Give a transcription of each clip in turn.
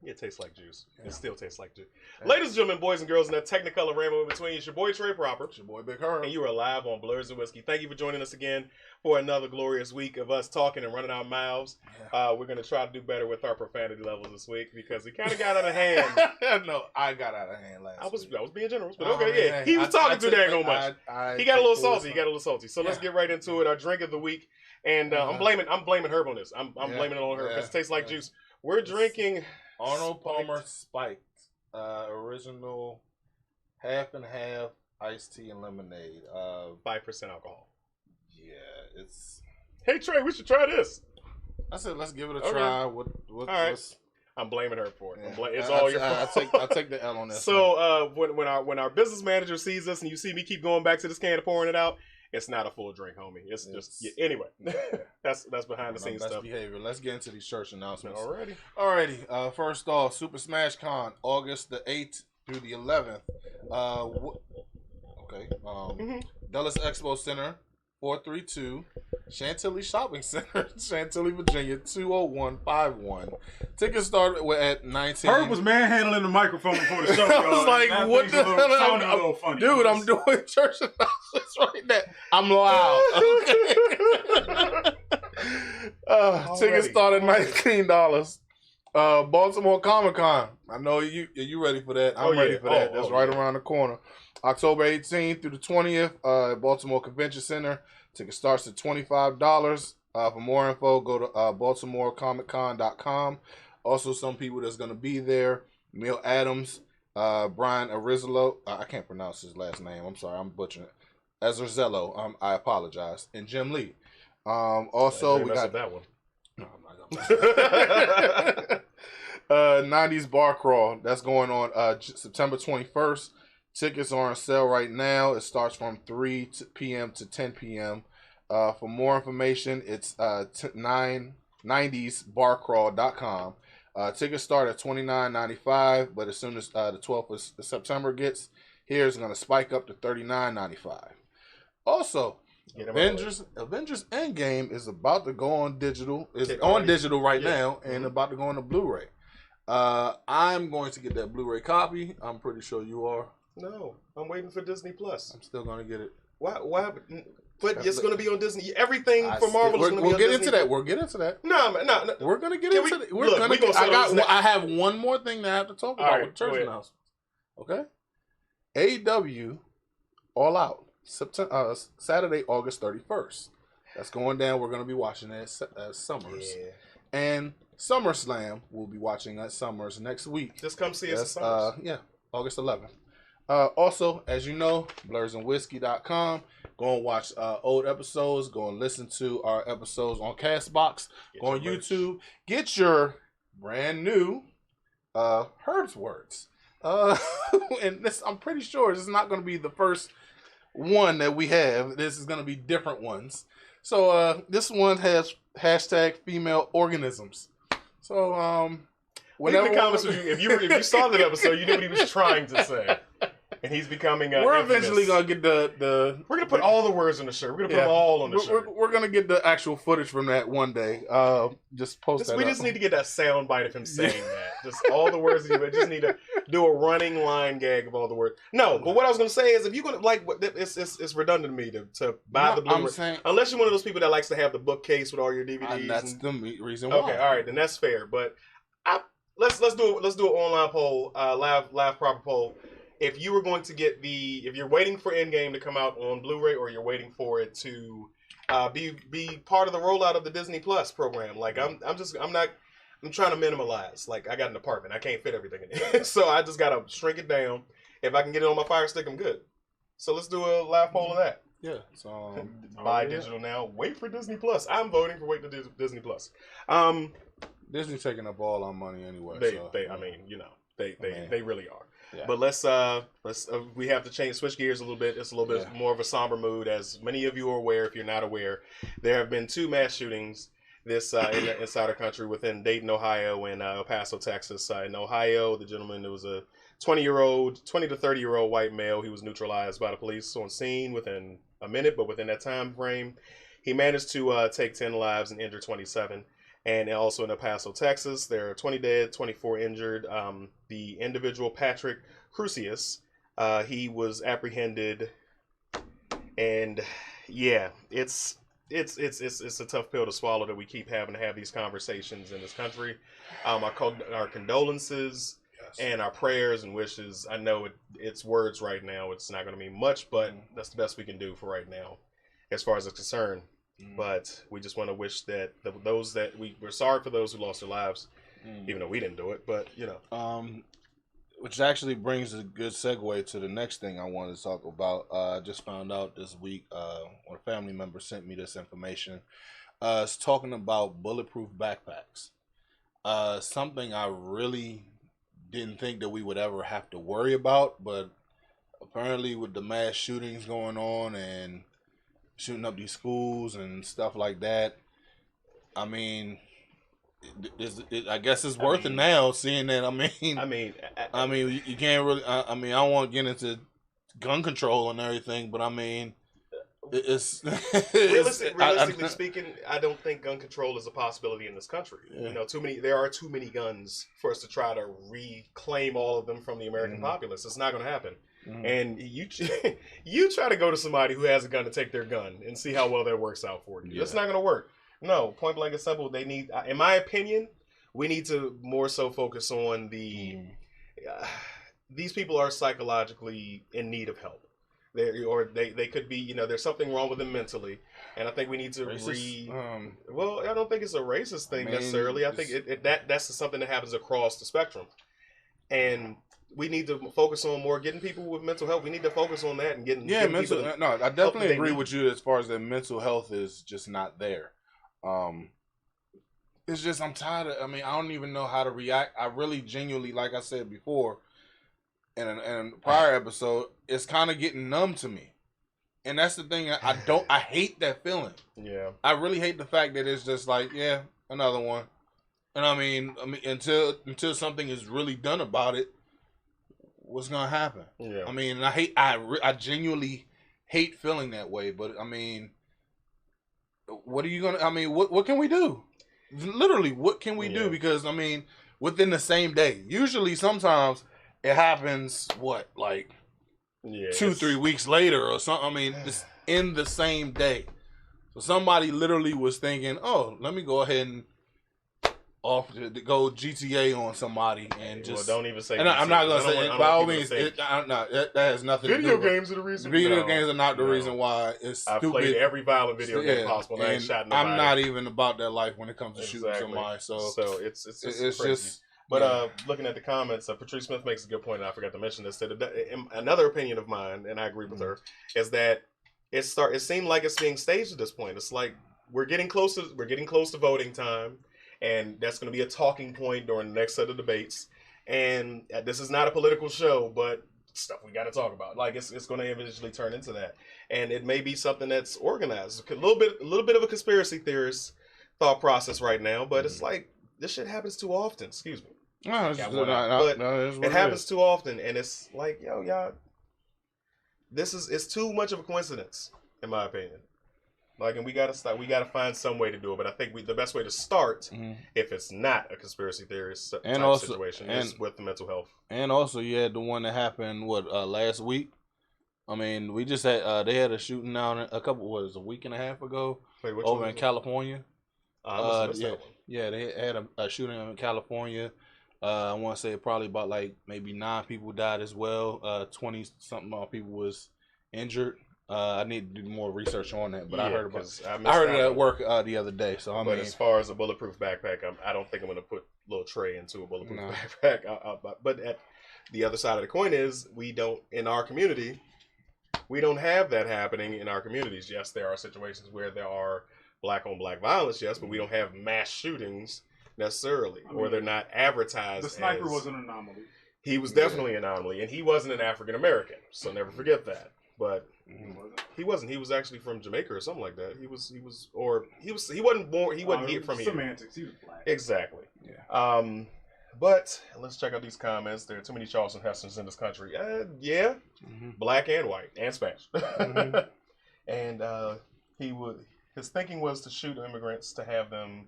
It tastes like juice. Yeah. It still tastes like juice. Yeah. Ladies and gentlemen, boys and girls, in that Technicolor rainbow in between, it's your boy Trey Proper. It's your boy Big Herb. And you are live on Blurs and Whiskey. Thank you for joining us again for another glorious week of us talking and running our mouths. Yeah. We're going to try to do better with our profanity levels this week because we kind of got out of hand. No, I got out of hand last week. I was being generous, but Oh, okay, man, yeah. He was talking too dang much. He got a little salty. So let's get right into it. Our drink of the week. And I'm blaming Herb on this. I'm blaming it on Herb because it tastes like juice. We're drinking Arnold Palmer Spiked original half and half iced tea and lemonade. 5% alcohol. Yeah, it's. Hey Trey, we should try this. I said let's give it a try. What? All right. I'm blaming her for it. Yeah. It's all your fault. I take the L on this. So when our business manager sees us and you see me keep going back to this can and pouring it out, it's not a full drink, homie. It's just anyway. That's behind the scenes stuff. Behavior. Let's get into these church announcements. Alrighty. First off, Super Smash Con, August the 8th through the 11th. Dulles Expo Center, 432 Chantilly Shopping Center, Chantilly, Virginia, 20151. Tickets start at 19. Herb was manhandling the microphone before the show. I was like, what the hell? Sounded a little funny. Dude, I'm doing church announcements right now. I'm loud. Okay. Tickets start at $19. Baltimore Comic Con. I know you ready for that. I'm ready for that. That's right around the corner. October 18th through the 20th at Baltimore Convention Center. Ticket starts at $25. For more info, go to baltimorecomiccon.com. Also, some people that's going to be there: Neil Adams, Brian Arizzo. I can't pronounce his last name. I'm sorry, I'm butchering it. Azarzello. I apologize. And Jim Lee. Also, we got that one. No, I'm not gonna 90s Bar Crawl. That's going on September 21st. Tickets are on sale right now. It starts from 3 p.m. to 10 p.m. For more information, it's 90sbarcrawl.com. Tickets start at $29.95, but as soon as the 12th of September gets here, it's going to spike up to $39.95. Also, Avengers Endgame is about to go on digital. It's on digital right now and about to go on the Blu-ray. I'm going to get that Blu-ray copy. I'm pretty sure you are. No, I'm waiting for Disney Plus. I'm still going to get it. Why? But it's going to be on Disney. Everything for Marvel is going to be on Disney. We'll get into that. No. We're going to get into it. I have one more thing that I have to talk about with church announcements. Okay? AEW All Out. Saturday, August 31st. That's going down. We're going to be watching it at Summers. Yeah. And SummerSlam, we'll be watching at Summers next week. Just come see us at Summers. August 11th. Also, as you know, blursandwhiskey.com. Go and watch old episodes. Go and listen to our episodes on Castbox. Go on YouTube. Get your brand new Herb's Words. And this, I'm pretty sure this is not going to be the first one that we have. This is going to be different ones. So this one has hashtag female organisms. So leave the comments if you saw that episode, you knew what he was trying to say. And he's becoming we're eventually going to get the we're going to put all the words on the shirt. We're going to put them all on the shirt. We're going to get the actual footage from that one day. Just post that We just need to get that sound bite of him saying that. Just all the words that you just need to do a running line gag of all the words. No, but what I was going to say is if you're going to, it's redundant to me to buy the Blu-ray. Unless you're one of those people that likes to have the bookcase with all your DVDs. And that's the reason why. Okay, all right, then that's fair. But let's do an online poll, live proper poll. If you were going to get if you're waiting for Endgame to come out on Blu-ray, or you're waiting for it to be part of the rollout of the Disney Plus program, like I'm trying to minimalize. Like I got an apartment, I can't fit everything in it, so I just gotta shrink it down. If I can get it on my Fire Stick, I'm good. So let's do a live poll of that. Yeah. So buy digital now. Wait for Disney Plus. I'm voting for waiting for Disney Plus. Disney's taking up all our money anyway. They really are. Yeah. But let's we have to switch gears a little bit. It's a little bit more of a somber mood. As many of you are aware, if you're not aware, there have been 2 mass shootings inside our country within Dayton, Ohio, and El Paso, Texas. In Ohio, the gentleman, there was a 20 to 30-year-old white male. He was neutralized by the police on scene within a minute, but within that time frame, he managed to take 10 lives and injure 27. And also in El Paso, Texas, there are 20 dead, 24 injured. The individual, Patrick Crucius, he was apprehended, and yeah, it's a tough pill to swallow that we keep having to have these conversations in this country. Our condolences and our prayers and wishes. I know it's words right now. It's not going to mean much, but that's the best we can do for right now, as far as it's concerned. But we just want to wish that those that we're sorry for those who lost their lives, even though we didn't do it. But you know, which actually brings a good segue to the next thing I wanted to talk about. I just found out this week when a family member sent me this information. It's talking about bulletproof backpacks. Something I really didn't think that we would ever have to worry about, but apparently with the mass shootings going on and shooting up these schools and stuff like that, I mean, I guess it's worth it now. Seeing that, I mean, you can't really. I mean, I don't want to get into gun control and everything, but I mean, it's realistically speaking, I don't think gun control is a possibility in this country. Yeah. You know, there are too many guns for us to try to reclaim all of them from the American populace. It's not going to happen. And you try to go to somebody who has a gun to take their gun and see how well that works out for you. Yeah. It's not going to work. No, point blank and simple. They need, in my opinion, we need to more so focus on these people are psychologically in need of help. They could be, you know, there's something wrong with them mentally, and I think we need to well, I don't think it's a racist thing necessarily. I think that's something that happens across the spectrum, and we need to focus on more getting people with mental health. We need to focus on that and getting mental. No, I definitely agree with you as far as the mental health is just not there. It's just I'm tired of. I mean, I don't even know how to react. I really genuinely, like I said before, in a prior episode, it's kind of getting numb to me, and that's the thing. I hate that feeling. Yeah, I really hate the fact that it's just like, yeah, another one, and I mean, until something is really done about it, what's gonna happen? Yeah, I mean, I genuinely hate feeling that way, but I mean, what are you gonna? I mean, what can we do? Literally, what can we do? Because I mean, within the same day. Usually, sometimes it happens. What, like 2-3 weeks later or something? I mean, it's in the same day. So somebody literally was thinking, "Oh, let me go ahead and go GTA on somebody and just." Well, don't even say. And I'm not gonna say it. By all means, that has nothing. Video to do games are the reason. Video games are not the reason why it's stupid. I've played every violent video game possible. And I ain't shot nobody. I'm not even about that life when it comes to shooting somebody. So it's just. But looking at the comments, Patrice Smith makes a good point, and I forgot to mention this. That another opinion of mine, and I agree with her, is that it seemed like it's being staged at this point. It's like we're getting close to voting time, and that's going to be a talking point during the next set of debates. And this is not a political show, but stuff we got to talk about. Like it's going to eventually turn into that, and it may be something that's organized. A little bit of a conspiracy theorist thought process right now, but it's like this shit happens too often. Excuse me. No, it happens too often, and it's like, yo, y'all, it's too much of a coincidence, in my opinion. Like, and we gotta find some way to do it. But I think the best way to start, if it's not a conspiracy theorist type situation, is with the mental health. And also, you had the one that happened last week. I mean, we just had they had a shooting down a week and a half ago over in California. Yeah, they had a shooting in California. I want to say probably about like maybe 9 people died as well. 20-something people was injured. I need to do more research on that, but I heard it at work the other day. So I mean, as far as a bulletproof backpack, I don't think I'm going to put little Trey into a bulletproof backpack. But at the other side of the coin is in our community, we don't have that happening in our communities. Yes, there are situations where there are black on black violence, yes, but we don't have mass shootings necessarily, or they're not advertised. The sniper was an anomaly. He was definitely an anomaly, and he wasn't an African American, so never forget that. But he wasn't. He was actually from Jamaica or something like that. He wasn't born. He wasn't here from here. Semantics. He was black. Exactly. Yeah. But let's check out these comments. There are too many Charleston Hestons in this country. Black and white and Spanish. And his thinking was to shoot immigrants to have them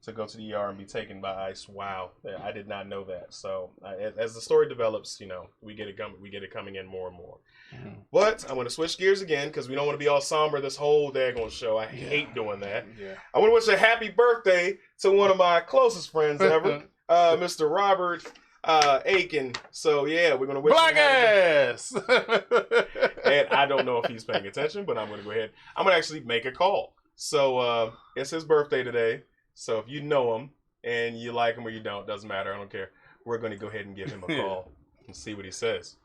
to go to the ER and be taken by ice. Wow, I did not know that. So as the story develops, we get it coming in more and more. Mm-hmm. But I'm going to switch gears again because we don't want to be all somber this whole daggone show. I hate doing that. Yeah. I want to wish a happy birthday to one of my closest friends ever, Mr. Robert Aiken. So yeah, we're going to wish Black ass. And I don't know if he's paying attention, but I'm going to go ahead. I'm going to actually make a call. So it's his birthday today. So if you know him and you like him or you don't, doesn't matter. I don't care. We're going to go ahead and give him a call and see what he says.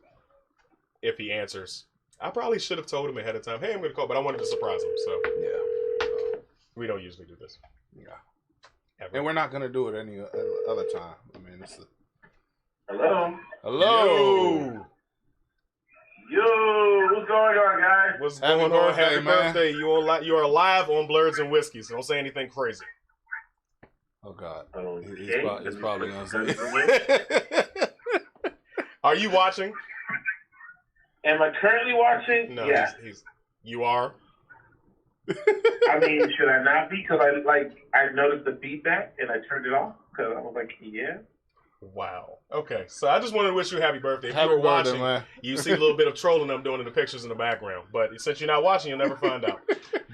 If he answers. I probably should have told him ahead of time, hey, I'm going to call, but I wanted to surprise him. So yeah, we don't usually do this. Yeah. Ever. And we're not going to do it any other time. I mean, it's Hello. Hello. Yo, what's going on, guys? What's going on? Happy birthday. You are live on Blurs and Whiskey, so don't say anything crazy. Oh, God. Okay. He's probably going to say. Are you watching? Am I currently watching? No, yeah. You are? I mean, should I not be? Because I noticed the feedback and I turned it off because I was like, yeah. Wow. Okay, so I just wanted to wish you a happy birthday. If happy you were watching, birthday, man. You see a little bit of trolling I'm doing in the pictures in the background. But since you're not watching, you'll never find out.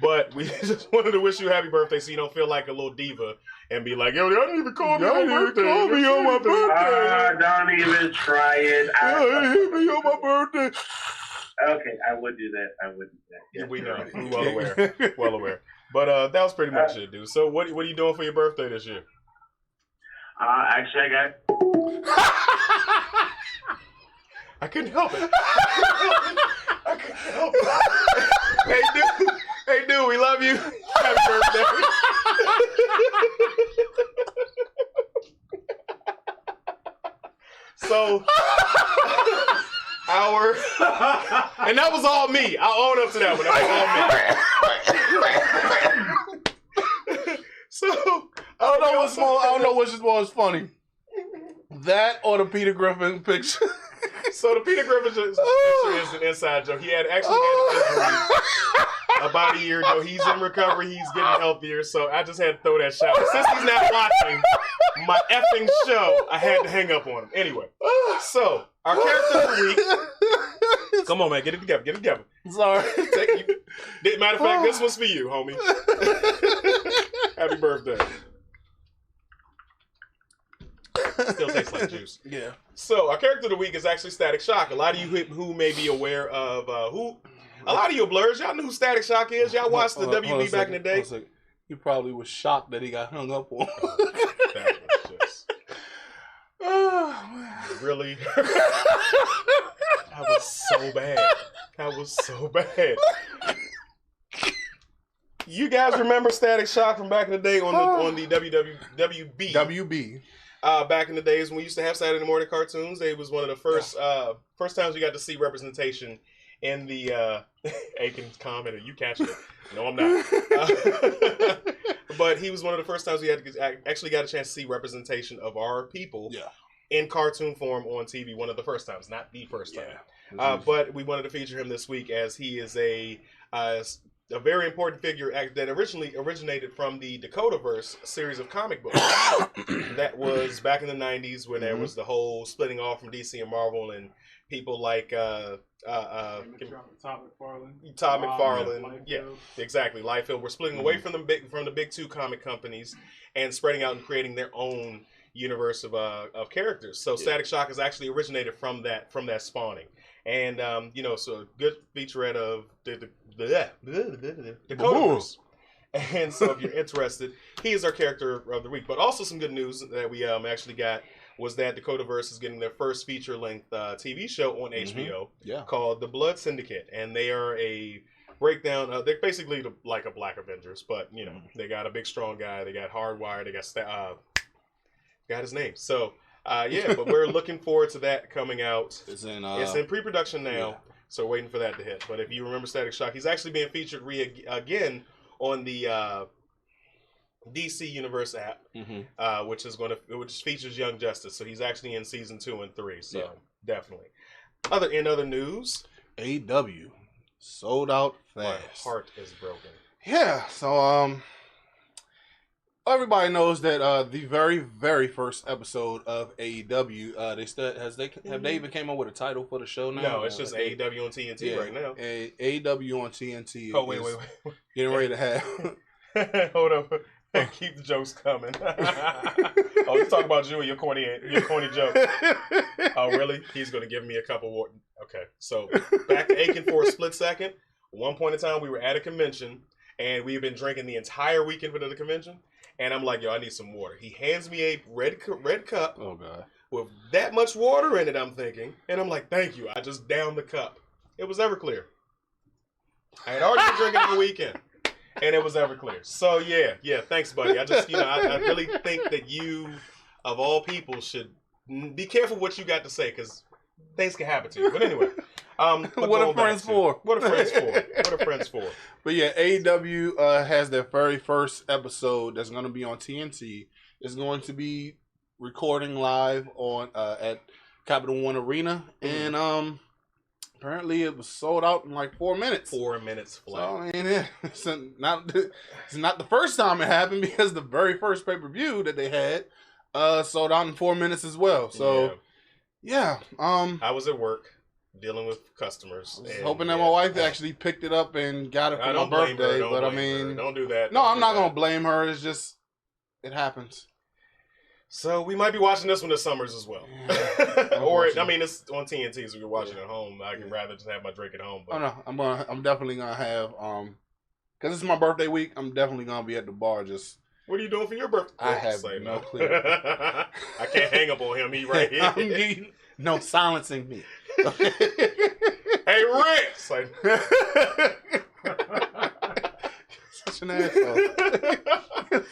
But we just wanted to wish you a happy birthday so you don't feel like a little diva and be like, yo, y'all didn't even call me on my birthday. On my birthday. Don't even try it. Hit me on my birthday. Okay, I would do that. Yes, we know. We're well aware. But that was pretty much it, dude. So what are you doing for your birthday this year? Actually, I couldn't help it. I couldn't help it. Hey, dude, we love you. Happy birthday. So, and that was all me. I'll own up to that one. That was all me. So, I don't know which was funny. That or the Peter Griffin picture. So the Peter Griffin picture is an inside joke. He actually had an injury about a year ago. He's in recovery. He's getting healthier. So I just had to throw that shot. Since he's not watching my effing show, I had to hang up on him. Anyway, so our character of the week. Come on, man. Get it together. Get it together. Sorry. Matter of fact, this one's for you, homie. Happy birthday. Still tastes like juice. Yeah. So our character of the week is actually Static Shock. A lot of you who may be aware of a lot of you blurs, y'all knew who Static Shock is. Y'all watched the WB back in the day. He probably was shocked that he got hung up on. That was just really. That was so bad. That was so bad. You guys remember Static Shock from back in the day on the WB? WB. Back in the days when we used to have Saturday morning cartoons, it was one of the first times we got to see representation in the Aiken comment. You catch it? No, I'm not. But he was one of the first times we actually got a chance to see representation of our people in cartoon form on TV. One of the first times, not the first time. But we wanted to feature him this week as he is a very important figure that originally originated from the Dakotaverse series of comic books that was back in the 90s when there was the whole splitting off from DC and Marvel and people like Todd McFarlane. Yeah, exactly. Liefeld were splitting away from the big two comic companies and spreading out and creating their own universe of characters. So Static Shock has actually originated from that spawning. And, so a good featurette of the Dakotaverse. And so if you're interested, he is our character of the week. But also some good news that we actually got was that Dakotaverse is getting their first feature-length TV show on HBO called The Blood Syndicate. And they are a breakdown. They're basically like a Black Avengers, but, they got a big, strong guy. They got Hardwire. They got his name. So... but we're looking forward to that coming out. It's in pre-production now, so we're waiting for that to hit. But if you remember Static Shock, he's actually being featured again on the DC Universe app, which features Young Justice. So he's actually in season 2 and 3. So definitely. In other news, AW sold out fast. My heart is broken. Yeah. So everybody knows that the very, very first episode of AEW, have they even came up with a title for the show now? No, it's just AEW on TNT right now. AEW on TNT. Oh wait. Getting ready to have. Hold up. Keep the jokes coming. Oh, you talk about you and your corny joke. Oh, really? He's going to give me a couple more. Okay, so back to Aiken for a split second. One point in time, we were at a convention, and we've been drinking the entire weekend of the convention. And I'm like, yo, I need some water. He hands me a red cup. Oh, God. With that much water in it, I'm thinking. And I'm like, thank you. I just downed the cup. It was Everclear. I had already been drinking the weekend. And it was Everclear. So, yeah, thanks, buddy. I just, I really think that you, of all people, should be careful what you got to say, because things can happen to you. But anyway. What are friends for? What are friends for? What are friends for? But yeah, AEW has their very first episode that's going to be on TNT. It's going to be recording live on at Capital One Arena. Mm-hmm. And apparently it was sold out in like 4 minutes. 4 minutes flat. So, I mean, it's not the first time it happened, because the very first pay-per-view that they had sold out in 4 minutes as well. So, yeah. I was at work dealing with customers. Hoping that my wife actually picked it up and got it for my birthday. But I mean, don't do that. No, I'm not going to blame her. It's just, it happens. So we might be watching this one this summers as well. Yeah, or I mean, it's on TNT, so we're watching at home. I can rather just have my drink at home. But. Oh no, I'm definitely gonna have because it's my birthday week. I'm definitely gonna be at the bar. Just what are you doing for your birthday? I have no clue. I can't hang up on him. He right here. No silencing me. Hey, Rex. Such an asshole.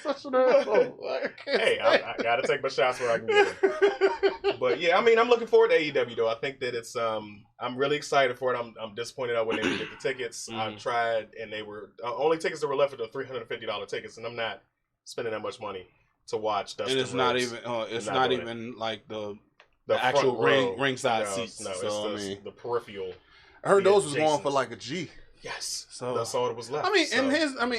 Such an asshole. Hey, I gotta take my shots where I can get them. But yeah, I mean, I'm looking forward to AEW though. I think that it's I'm really excited for it. I'm disappointed I wasn't able to get the tickets. I tried, and they were only tickets that were left for the $350 tickets, and I'm not spending that much money to watch Dustin And it's Rhodes. not even like the the actual row. ringside seats. No, so, it's the peripheral. I heard those was going for like a G. Yes, so that's all that was left. I mean,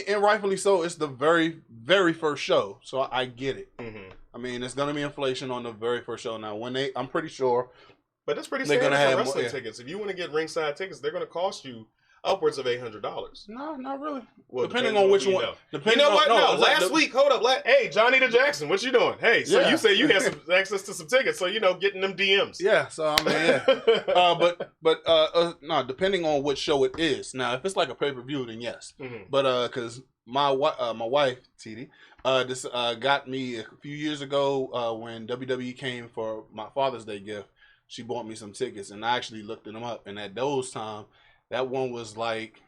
and rightfully so. It's the very, very first show, so I get it. Mm-hmm. I mean, it's gonna be inflation on the very first show. Now, I'm pretty sure, but that's pretty standard for wrestling tickets. If you want to get ringside tickets, they're gonna cost you upwards of $800. No, not really. Well, depending on which one. You know what? No, last week, hold up. Hey, Johnny the Jackson, what you doing? Hey, so you say you had some access to some tickets, so getting them DMs. Yeah, so I mean, yeah. No, depending on which show it is. Now, if it's like a pay-per-view, then yes. Mm-hmm. But because my wife TD this got me a few years ago when WWE came for my Father's Day gift. She bought me some tickets, and I actually looked them up, and at those times. That one was like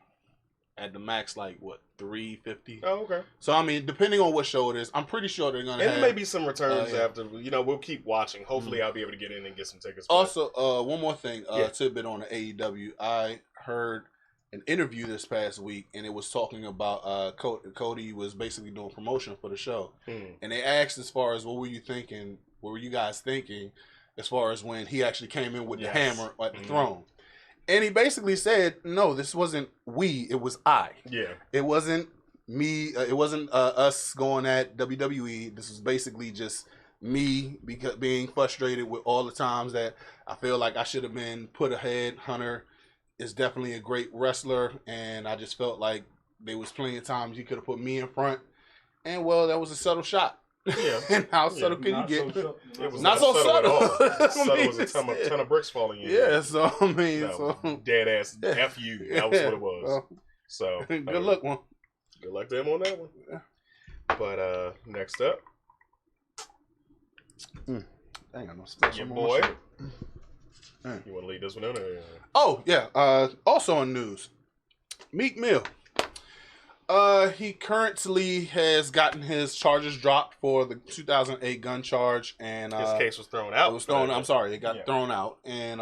at the max, like what, $350? Oh, okay. So I mean, depending on what show it is, I'm pretty sure they're gonna. And there may be some returns after. We'll keep watching. Hopefully, I'll be able to get in and get some tickets. Also, one more thing, tidbit on the AEW. I heard an interview this past week, and it was talking about Cody was basically doing promotion for the show, and they asked as far as what were you thinking? What were you guys thinking as far as when he actually came in with the hammer at the throne? And he basically said, no, this wasn't we, it was I. Yeah. It wasn't me, it wasn't us going at WWE. This was basically just me being frustrated with all the times that I feel like I should have been put ahead. Hunter is definitely a great wrestler, and I just felt like there was plenty of times he could have put me in front. And, well, that was a subtle shot. Yeah. And how subtle can you get? It was not so subtle. Subtle was a ton of bricks falling in. Yeah, so I mean, dead ass F you. That was what it was. So good luck, one. Good luck to him on that one. Yeah. But next up, dang, I know special. Your boy. You want to lead this one in? Or? Oh yeah. Also in news, Meek Mill. He currently has gotten his charges dropped for the 2008 gun charge, and his case was thrown out. It was thrown. I'm sorry, it got thrown out, and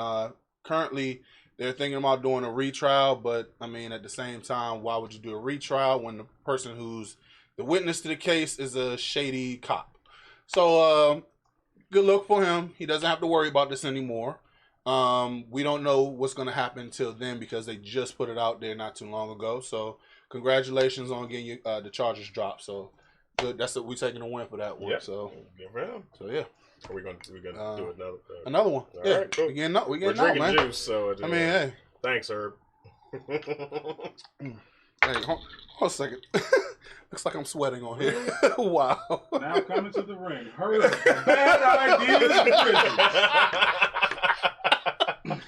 currently they're thinking about doing a retrial. But I mean, at the same time, why would you do a retrial when the person who's the witness to the case is a shady cop? So good luck for him. He doesn't have to worry about this anymore. We don't know what's going to happen till then because they just put it out there not too long ago. So. Congratulations on getting the charges dropped. So good. That's what we taking a win for that one. Yeah. So Good for him. yeah. Are we gonna do another? Another one. All Yeah. right, cool. We getting out, We're drinking juice, so I mean, hey. Thanks, Herb. Hey, hold a second. Looks like I'm sweating on here. Wow. Now coming to the ring. Hurry up. Bad ideas and bridges.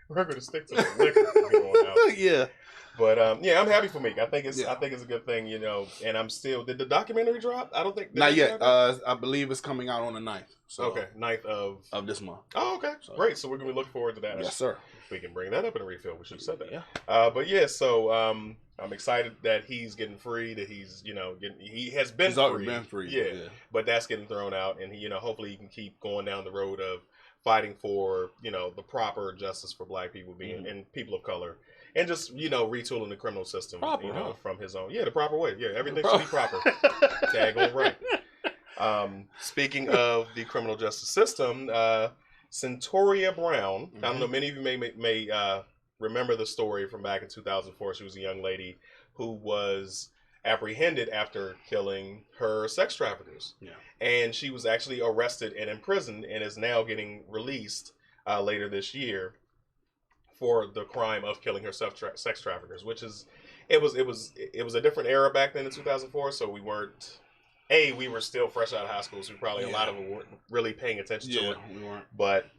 We're gonna stick to the liquor from here on out. Yeah. But yeah, I'm happy for Meek. I think it's Yeah. a good thing, you know. And I'm still. Did the documentary drop? I don't think. Not yet. I believe it's coming out on the 9th. So Okay, 9th of this month. Oh, okay, So- great. So we're gonna be looking forward to that. Yes, sir. We can bring that up in a refill. We should have said that. Yeah. But yeah, so I'm excited that he's getting free. That he's he has been He's free. already been free. Yeah. But that's getting thrown out, and he, hopefully he can keep going down the road of fighting for the proper justice for Black people being and people of color, and just retooling the criminal system, Proper, from his own the proper way. Yeah, everything should be proper. Tag on right. Speaking of the criminal justice system, Centauria Brown. I don't know. Many of you may remember the story from back in 2004. She was a young lady who was apprehended after killing her sex traffickers. Yeah. And she was actually arrested and imprisoned and is now getting released later this year for the crime of killing her sex traffickers, which is it was a different era back then in 2004, so we weren't we were still fresh out of high school, so probably a lot of them weren't really paying attention to it. We weren't. But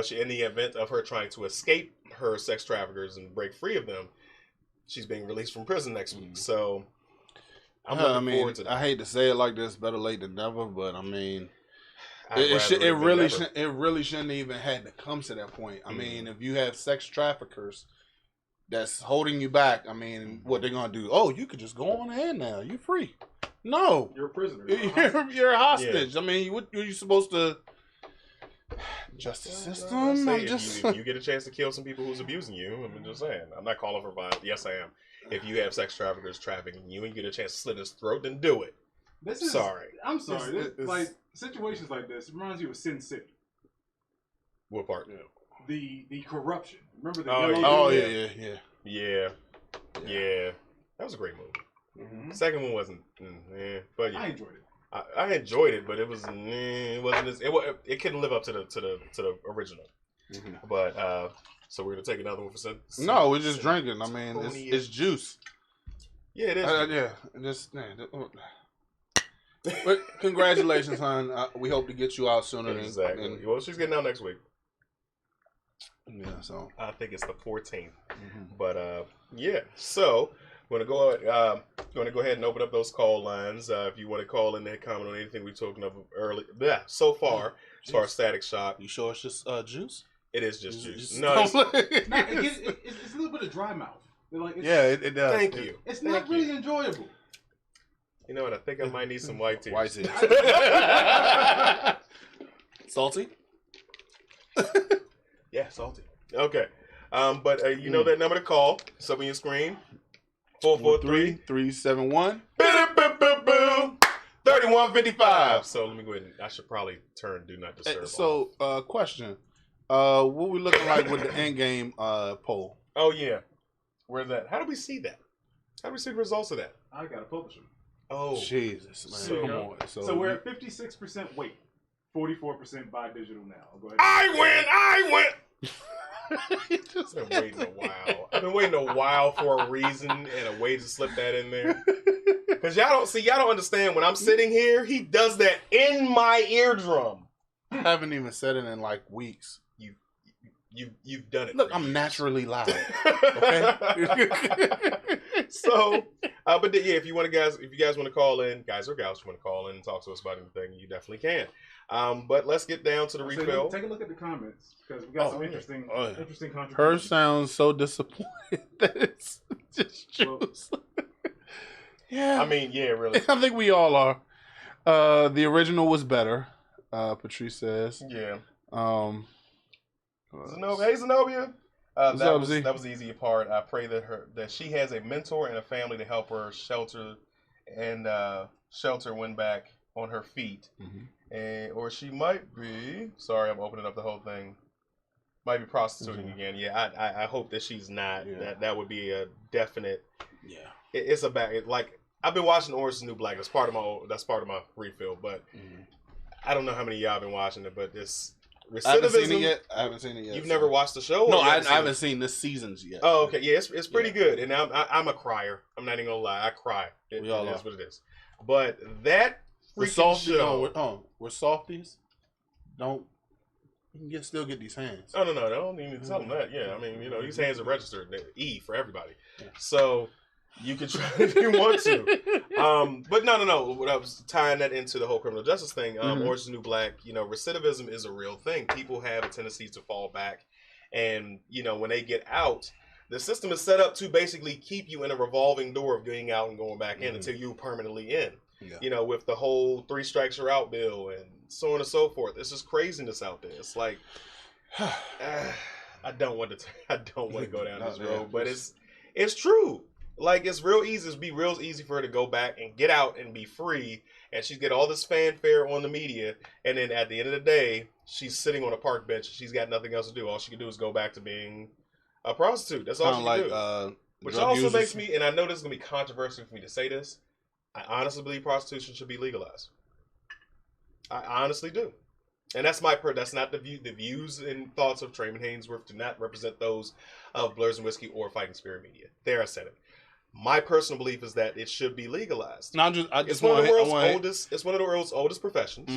she, in the event of her trying to escape her sex traffickers and break free of them, she's being released from prison next week. So I'm looking forward to that. I hate to say it like this, better late than never, but I mean, It really shouldn't even had to come to that point. I mean, if you have sex traffickers that's holding you back, I mean, what they're gonna do? Oh, you could just go on ahead now. You're free. No, You're a prisoner. You're a hostage. Yeah. I mean, what are you supposed to? Justice system. If you get a chance to kill some people who's abusing you, I'm just saying. I'm not calling for violence. Yes, I am. If you have sex traffickers trafficking you and you get a chance to slit his throat, then do it. I'm sorry. Like situations like this, it reminds you of Sin City. What part? The corruption. Remember the Yeah. That was a great movie. The second one wasn't, but yeah. I enjoyed it. I enjoyed it, but it was it wasn't as it couldn't live up to the original. But so we're gonna take another one for some. No, we're just drinking. I mean, it's juice. Yeah, it is. But congratulations, hon. We hope to get you out sooner. Exactly. Well, she's getting out next week. Yeah, so I think it's the 14th. But yeah, so we're gonna go ahead and open up those call lines. If you want to call in and comment on anything we're talking about early, so far as far as Static Shock. You sure it's just juice? It is just juice. No, it's a little bit of dry mouth. It does. Thank you. It's not really enjoyable. You know what? I think I might need some white tea. White tea. Salty? Yeah, salty. Okay. But you know that number to call. It's up on your screen. 443-371. 3155. So let me go ahead and I should probably turn Do Not Disturb. So, question. What we looking like with the end game poll? Oh yeah. Where's that? How do we see that? How do we see the results of that? I gotta publish them. Oh Jesus, man! So, come on. So we're at 56% weight, 44% buy digital now. I'll go ahead. I win. I've been waiting a while. I've been waiting a while for a reason and a way to slip that in there. Because y'all don't understand. When I'm sitting here, he does that in my eardrum. I haven't even said it in like weeks. You've done it. Look, I'm naturally loud. Okay. So, but yeah, if you guys want to call in, guys or gals, want to call in and talk to us about anything, you definitely can. But let's get down to the refill. Take a look at the comments because we got some interesting contributions. Her sounds so disappointed that it's just juice. Yeah, I mean, yeah, really. I think we all are. The original was better. Patrice says. Yeah. Hey Zenobia. That was the easier part. I pray that she has a mentor and a family to help her shelter when back on her feet. Or she might be. Sorry, I'm opening up the whole thing. Might be prostituting again. Yeah, I hope that she's not. Yeah. That would be a definite. Yeah. It's a bad. Like I've been watching Orange is the New Black. That's part of my refill. But I don't know how many of y'all have been watching it. But this recidivism. I haven't seen it yet. You've never watched the show? No, I haven't seen this season's yet. Oh, okay. Yeah, it's pretty good. And I'm a crier. I'm not even gonna lie. I cry. It is what it is. But that freaking show. We're softies. You can still get these hands. Oh, no. I don't even tell them that. Yeah, I mean, these hands are registered. They're E for everybody. Yeah. So you can try if you want to. But no. What I was tying that into the whole criminal justice thing, Orange is the New Black, recidivism is a real thing. People have a tendency to fall back. And, when they get out, the system is set up to basically keep you in a revolving door of getting out and going back in until you're permanently in. Yeah. With the whole 3 strikes you're out bill and so on and so forth. It's just craziness out there. It's like I don't want to go down this road, but it's true. Like it's real easy. It'd be real easy for her to go back and get out and be free, and she's get all this fanfare on the media, and then at the end of the day, she's sitting on a park bench. She's got nothing else to do. All she can do is go back to being a prostitute. That's all she can do. Which also makes me, and I know this is gonna be controversial for me to say this, I honestly believe prostitution should be legalized. I honestly do. And that's not the views and thoughts of Trayman Hainsworth do not represent those of Blurs and Whiskey or Fighting Spirit Media. There, I said it. My personal belief is that it should be legalized. No, it's one of the world's oldest professions.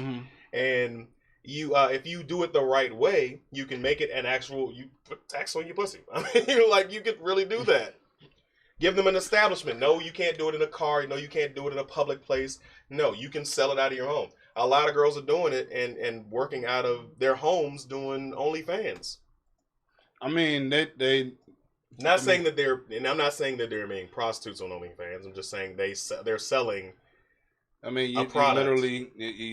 And you, if you do it the right way, you can make it an actual, you put tax on your pussy. I mean, you could really do that. Give them an establishment. No, you can't do it in a car. No, you can't do it in a public place. No, you can sell it out of your home. A lot of girls are doing it and working out of their homes doing OnlyFans. I mean, they not saying that they're, and I'm not saying that they're being prostitutes on OnlyFans. I'm just saying they're selling. I mean, you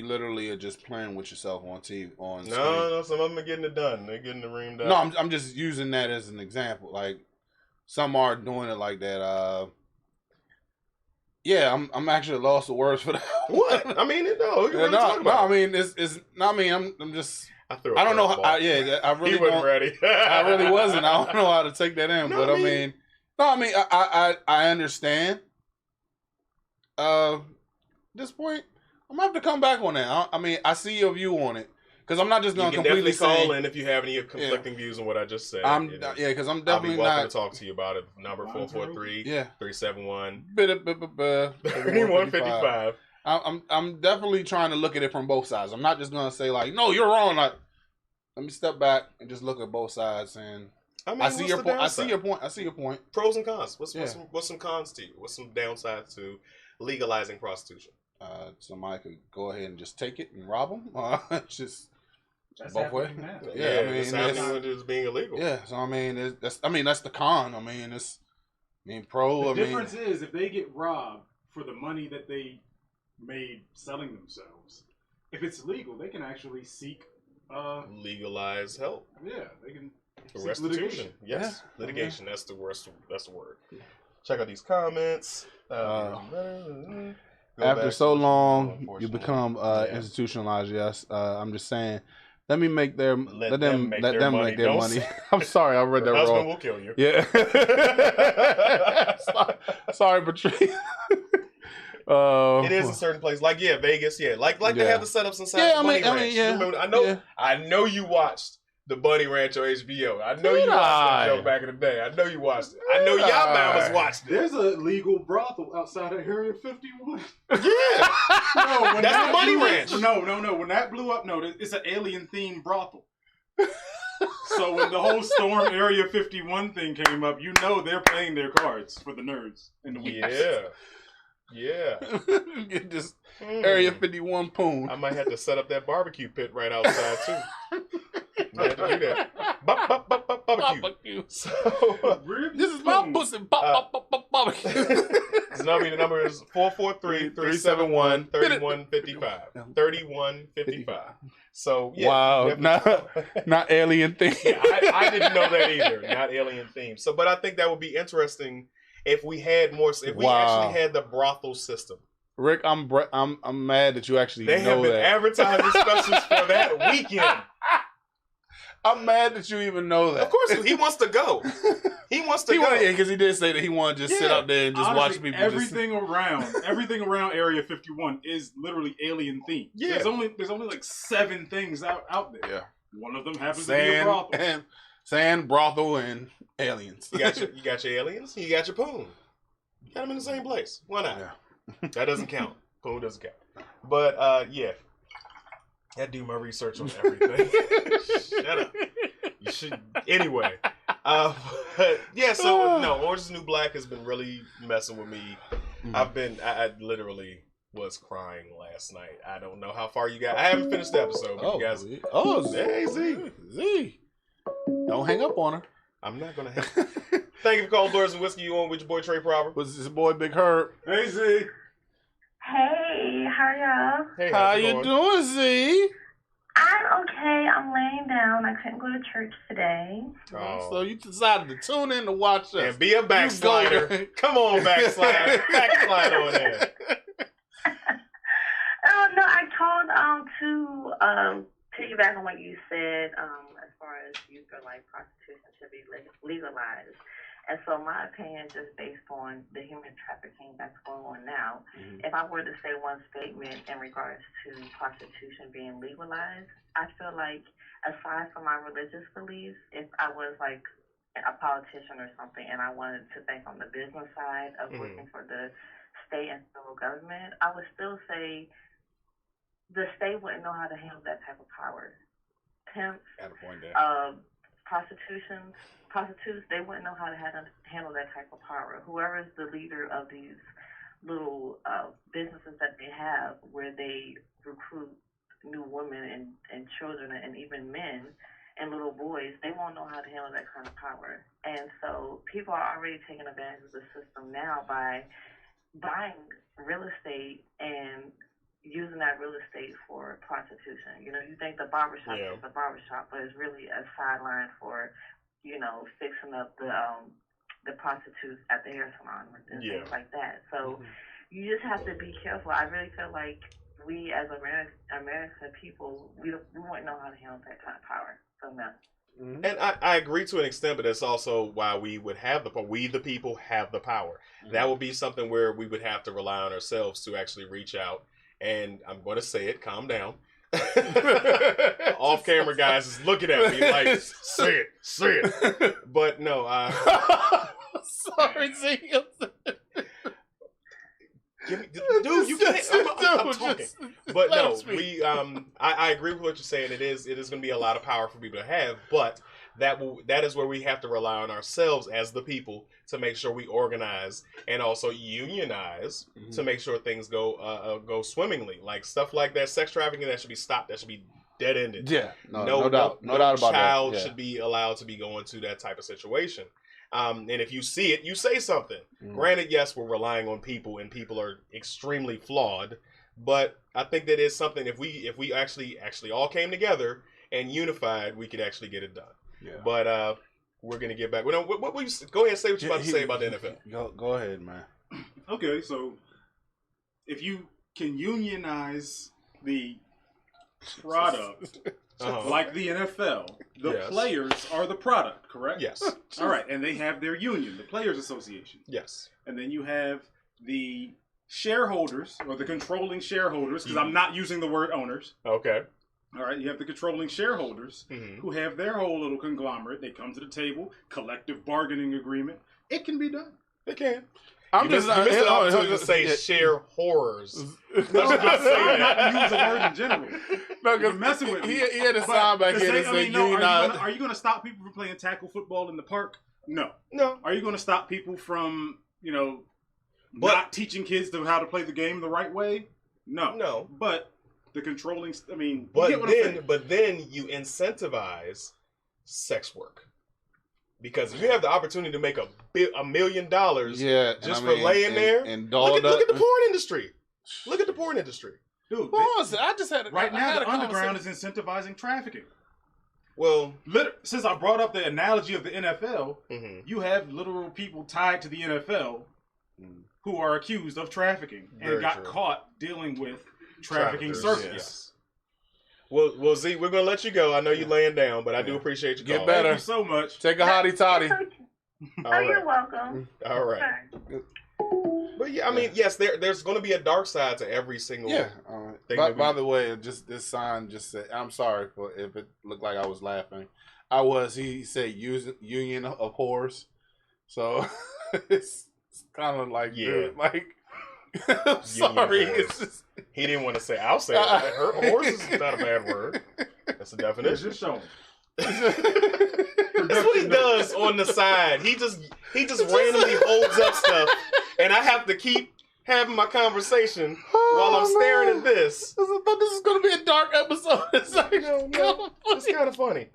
literally are just playing with yourself on TV. No, some of them are getting it done. They're getting the reamed out. No, I'm just using that as an example. Like some are doing it like that. Yeah, I'm actually lost for words for that. What? I mean, I mean, it's. I mean, I'm just. I don't know how. I really wasn't ready. I really wasn't. I don't know how to take that in. No, but I understand. At this point, I'm gonna have to come back on that. I mean, I see your view on it. Because I'm not just going to completely call in if you have any conflicting views on what I just said. Because I'm definitely not. I'll be welcome to talk to you about it. Number 443-371. 3155. I'm definitely trying to look at it from both sides. I'm not just going to say like, no, you're wrong. Like, let me step back and just look at both sides. And I see your point. I see your point. Pros and cons. What's some cons to you? What's some downsides to legalizing prostitution? Somebody could go ahead and just take it and rob them. Just that's both ways. Yeah, I mean, it's happening when it's being illegal. Yeah, so I mean, that's the con. I mean, pro. The difference is if they get robbed for the money that they made selling themselves. If it's legal, they can actually seek legalized help. Yeah, they can. Restitution. Litigation. Yes, litigation. That's the word. Check out these comments. After so long, you become institutionalized. Yes, I'm just saying. Let them make their money. I'm sorry, I read that wrong. Husband will kill you. Yeah. sorry, Patrice. It is a certain place, like Vegas. Yeah, like they have the setups inside the Bunny Ranch. I know you watched the Bunny Ranch on HBO. I know you watched that show back in the day. I know you watched it. I know y'all mamas watched it. There's a legal brothel outside of Area 51. Yeah. That's the Bunny Ranch. No. When that blew up, it's an alien-themed brothel. So when the whole Storm Area 51 thing came up, they're playing their cards for the nerds in the weekend. Yeah. Get this Area 51 poon. I might have to set up that barbecue pit right outside too. I had to do that. Barbecue. So, this is my pussy. Barbecue. The number is 443-371-3155. 3155. So wow, not alien theme. Yeah, I didn't know that either. Not alien theme. So, but I think that would be interesting if we had more. If we actually had the brothel system. Rick, I'm mad that you actually know that. They have been advertising specials for that weekend. I'm mad that you even know that. Of course, he wants to go. He wants to go. Because he did say that he wanted to just sit out there and just Honestly, watch people. Everything around Area 51 is literally alien themed. Yeah. There's only like 7 things out there. Yeah. One of them happens to be a brothel. Sand, brothel, and aliens. You got your aliens. You got your poon. You got them in the same place. Why not? Yeah. That doesn't count. Poon doesn't count. But yeah, I do my research on everything. Shut up. You should anyway. But yeah, so no, Orange is the New Black has been really messing with me. I literally was crying last night. I don't know how far you got. I haven't finished the episode, but you guys. Hey, Z. Don't hang up on her. I'm not gonna. Thank you for calling Blurs and Whiskey. You on with your boy Trey Proper? Was this boy Big Herb? Hey, Z. Hey, how are y'all? Hey, How you doing, Z? I'm okay. I'm laying down. I couldn't go to church today. Oh. So you decided to tune in to watch us. And be a backslider. Come on, backslide. Backslide on there. Oh no, I called to piggyback on what you said as far as you feel like prostitution should be legalized. And so my opinion, just based on the human trafficking that's going on now, if I were to say one statement in regards to prostitution being legalized, I feel like aside from my religious beliefs, if I was like a politician or something and I wanted to think on the business side of working for the state and federal government, I would still say the state wouldn't know how to handle that type of power. Pimps, prostitutes, they wouldn't know how to handle that type of power. Whoever is the leader of these little businesses that they have where they recruit new women and children and even men and little boys, they won't know how to handle that kind of power. And so people are already taking advantage of the system now by buying real estate and using that real estate for prostitution. You know, you think the barbershop is a barbershop, but it's really a sideline for, you know, fixing up the prostitutes at the hair salon and things like that. So you just have to be careful. I really feel like we as American people, we wouldn't know how to handle that kind of power. So no. And I agree to an extent, but that's also why we would have we the people have the power. That would be something where we would have to rely on ourselves to actually reach out. And I'm going to say it, calm down. Off camera guys is looking at me like, say it. But no, sorry, Z. Dude, you can't. I'm talking. But no, I agree with what you're saying. It is going to be a lot of power for people to have, but that is where we have to rely on ourselves as the people to make sure we organize and also unionize to make sure things go swimmingly. Like stuff like that, sex trafficking, that should be stopped. That should be dead ended. Yeah, no doubt. No doubt about that. Child should be allowed to be going to that type of situation. And if you see it, you say something. Granted, yes, we're relying on people, and people are extremely flawed. But I think that is something. If we actually all came together and unified, we could actually get it done. Yeah. But we're gonna get back. What will you go ahead and say what you're about to say about the NFL? Go ahead, man. Okay, so if you can unionize the product. Like the NFL, the players are the product, correct? Yes. All right, and they have their union, the Players Association. Yes. And then you have the shareholders, or the controlling shareholders, because I'm not using the word owners. Okay. All right, you have the controlling shareholders who have their whole little conglomerate. They come to the table, collective bargaining agreement. It can be done. It can. I'm you missed the opportunity to say share horrors. No, I'm not use the word in general. No, you're messing with me. He had a sign back here that said unionize. Are you going to stop people from playing tackle football in the park? No. Are you going to stop people from, not teaching kids how to play the game the right way? No. But the controlling, but then you incentivize sex work. Because if you have the opportunity to make $1 million just for laying there, and look at the porn industry. Look at the porn industry. Dude, I just had right now the underground is incentivizing trafficking. Well, since I brought up the analogy of the NFL, you have literal people tied to the NFL who are accused of trafficking and got caught dealing with trafficking circuits. Yes. Well, Z, we're gonna let you go. I know you're laying down, but I do appreciate you. Get better. Thank you so much. Take a hottie toddy. You're welcome. All right. But yeah, I mean, yes, there's going to be a dark side to every single thing. By the way, just this sign just said, I'm sorry for if it looked like I was laughing. He said union of whores. So it's kind of like, dude, like, I'm sorry. It's just... He didn't want to say, I'll say it. Horse is not a bad word. That's a definition. Just show him. That's what he does on the side. He just randomly holds up stuff, and I have to keep having my conversation while I'm staring at this. I thought this is going to be a dark episode. It's like, it's kind of funny.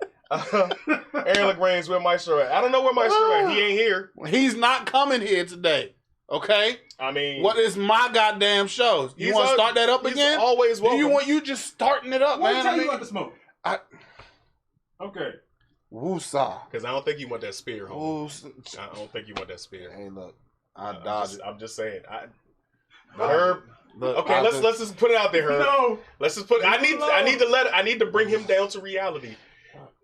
Aaron LaGrange, where Maestro at? I don't know where Maestro at. He ain't here. He's not coming here today. Okay? I mean, what is my goddamn show? You want to start that up again? Always welcome. You just starting it up, man? Tell you about the smoke. Okay. Woosah. Because I don't think you want that spear, homie. I don't think you want that spear. Hey, look. I dodged it. I'm just saying. Herb. Look, okay, let's just put it out there, Herb. No. Let's just put. I need to bring him down to reality.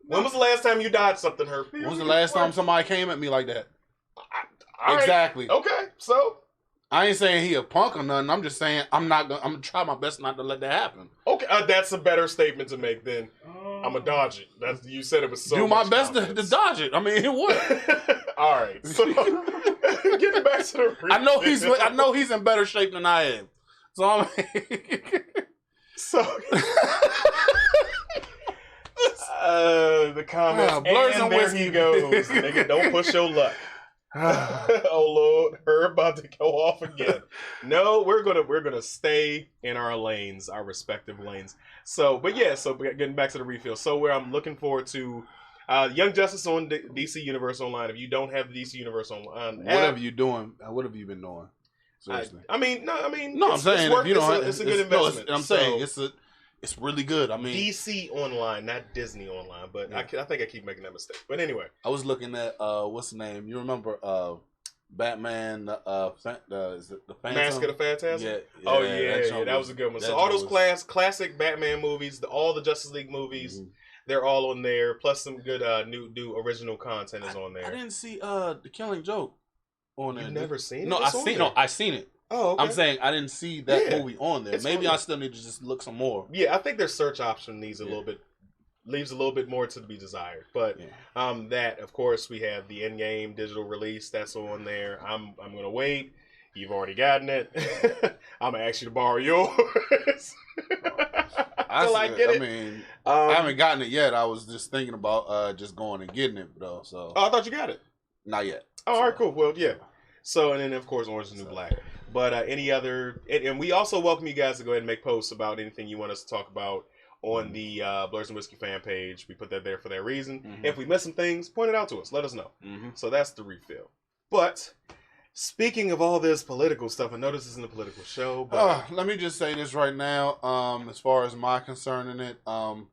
When was the last time you dodged something, Herb? When was the last time somebody came at me like that? Exactly. Right. Okay, so I ain't saying he a punk or nothing. I'm just saying I'm gonna try my best not to let that happen. Okay, that's a better statement to make than I'm gonna dodge it. You said it was so. Do my best to dodge it. I mean, it would. All right. So getting back to the. I know he's in better shape than I am. So the comments. Blurs and whiskey. He goes. Nigga, don't push your luck. Oh Lord, Herb about to go off again. No, we're gonna stay in our lanes, our respective lanes. So getting back to the refill. So where I'm looking forward to Young Justice on DC Universe Online. If you don't have the DC Universe Online, what have you doing? What have you been doing? Seriously. I'm saying if you don't, it's a good investment. I'm saying it's really good. I mean, DC Online, not Disney Online, but yeah. I think I keep making that mistake. But anyway, I was looking at what's the name? You remember Batman? Is it the Phantom? Mask of the Phantasm? Yeah. That was a good one. So all those classic Batman movies, all the Justice League movies, they're all on there. Plus some good new original content is on there. I didn't see the Killing Joke on there. You've never seen it? No, I seen it. Oh, okay. I'm saying I didn't see that movie on there. Maybe I still need to just look some more. Yeah, I think their search option leaves a little bit more to be desired. But that, of course, we have the in-game digital release that's on there. I'm gonna wait. You've already gotten it. I'm gonna ask you to borrow yours. I haven't gotten it yet. I was just thinking about just going and getting it though. So I thought you got it. Not yet. Oh, all right, cool. Well, yeah. So and then of course Orange is the New Black. But any other, and we also welcome you guys to go ahead and make posts about anything you want us to talk about on the Blurs and Whiskey fan page. We put that there for that reason. Mm-hmm. If we miss some things, point it out to us. Let us know. Mm-hmm. So that's the refill. But speaking of all this political stuff, I know this isn't a political show. But let me just say this right now. As far as my concern in it, I'm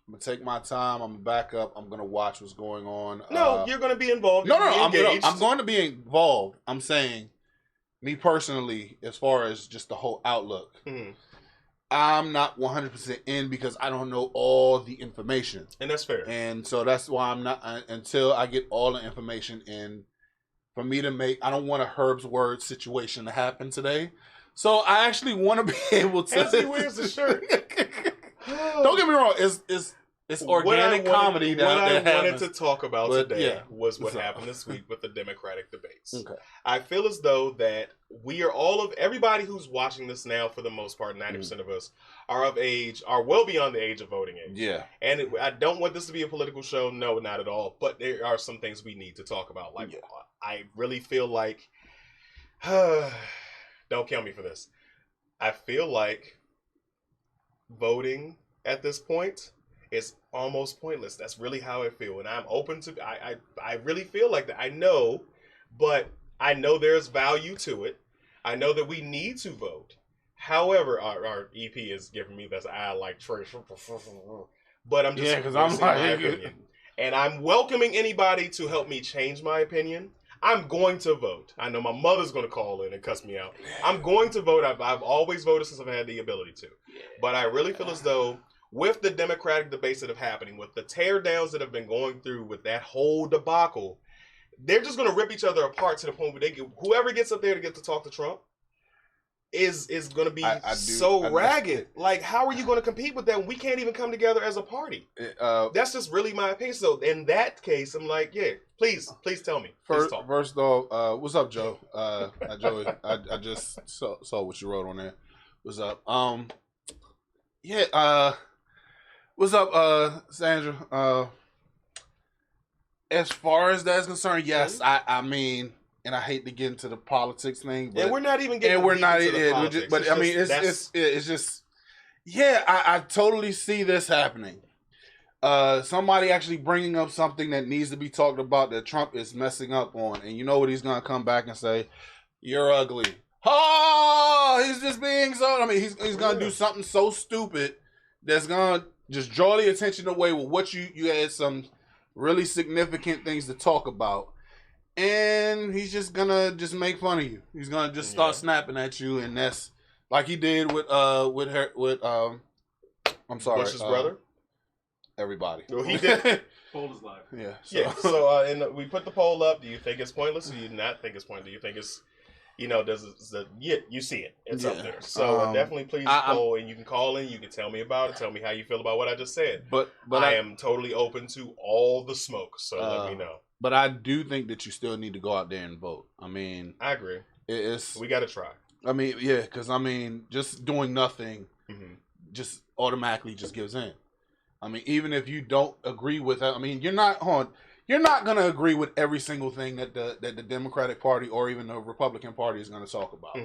gonna take my time. I'm gonna back up. I'm gonna watch what's going on. No, you're gonna be involved. I'm going to be involved. I'm saying. Me personally, as far as just the whole outlook, I'm not 100% in because I don't know all the information. And that's fair. And so that's why I'm not, until I get all the information in, for me to make, I don't want a Herb's Word situation to happen today. So I actually want to be able to. As he wears the shirt. Don't get me wrong, it's organic comedy that What I wanted to talk about today was what happened this week with the Democratic debates. Okay. I feel as though that we are everybody who's watching this now, for the most part, 90% of us are of age, are well beyond the age of voting age. Yeah. And I don't want this to be a political show. No, not at all. But there are some things we need to talk about. Like, I really feel like, don't kill me for this. I feel like voting at this point is almost pointless. That's really how I feel. And I'm open to, I really feel like that. I know, but I know there's value to it. I know that we need to vote. However, our EP is giving me this eye like Trish. But I'm just because I'm my opinion. And I'm welcoming anybody to help me change my opinion. I'm going to vote. I know my mother's going to call in and cuss me out. I'm going to vote. I've always voted since I've had the ability to. But I really feel as though with the Democratic debates that have happening, with the tear downs that have been going through with that whole debacle, they're just going to rip each other apart to the point where whoever gets up there to get to talk to Trump is going to be ragged. Like, how are you going to compete with that? We can't even come together as a party. That's just really my opinion. So in that case, I'm like, yeah, please tell me. First off, what's up, Joe? Joey, I just saw what you wrote on there. What's up? What's up, Sandra? As far as that's concerned, yes, I mean, and I hate to get into the politics thing, but we're not even getting into the politics. But I mean, it's just, yeah, I totally see this happening. Somebody actually bringing up something that needs to be talked about that Trump is messing up on, and you know what he's gonna come back and say? You're ugly. Oh, he's just being so. I mean, he's gonna do something so stupid that's gonna just draw the attention away with what you had some really significant things to talk about. And he's just gonna just make fun of you. He's gonna just start snapping at you, and that's like he did with I'm sorry, Bush's brother. Everybody. Well, he did. Poll is live. Yeah. So and we put the poll up. Do you think it's pointless, or do you not think it's pointless? Do you think it's, you see it. It's up there. So definitely please poll, and you can call in. You can tell me about it. Tell me how you feel about what I just said. But I am totally open to all the smoke. So let me know. But I do think that you still need to go out there and vote. I mean, I agree. We got to try. I mean, yeah, because I mean, just doing nothing just automatically just gives in. I mean, even if you don't agree with that, I mean, you're not gonna agree with every single thing that the Democratic Party or even the Republican Party is gonna talk about.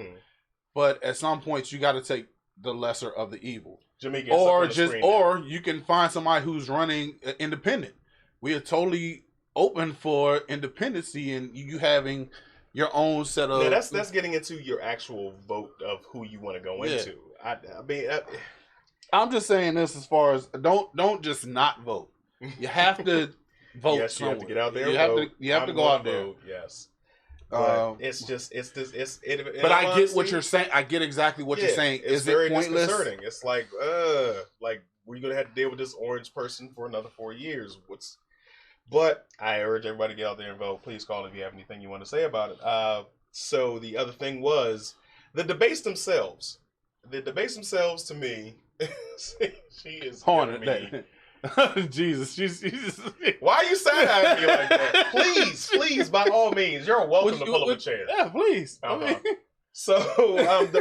But at some points, you got to take the lesser of the evil, or you can find somebody who's running independent. We are totally open for independency and you having your own set of. Yeah, that's getting into your actual vote of who you want to go into. I mean, I'm just saying this as far as don't just not vote. You have to vote. Yes, you have to get out there. You have to go out there. Vote, yes. But But I get what you're saying. I get exactly what you're saying. Is it pointless? Disconcerting. It's like we're gonna have to deal with this orange person for another 4 years. But I urge everybody to get out there and vote. Please call if you have anything you want to say about it. So the other thing was the debates themselves. The debates themselves, to me, she is haunted me. Jesus, she's why are you saying at me like that? Please, by all means, you're welcome to pull up a chair. Yeah, please. So,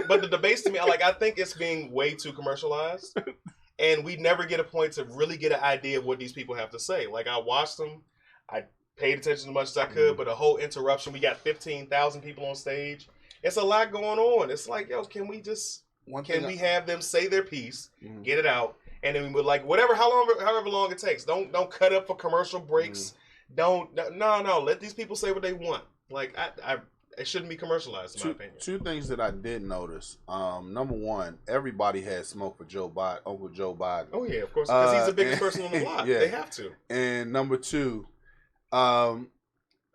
but the debates to me, I think it's being way too commercialized. And we never get a point to really get an idea of what these people have to say. Like, I watched them. I paid attention as much as I could, but a whole interruption. We got 15,000 people on stage. It's a lot going on. It's like, yo, can we have them say their piece, get it out, and then we would however long it takes. Don't cut up for commercial breaks. No. Let these people say what they want. Like, it shouldn't be commercialized, in my opinion. Two things that I did notice. Number one, everybody had smoke for Uncle Joe Biden. Oh, yeah, of course. Because he's the biggest person on the block. Yeah. They have to. And number two, I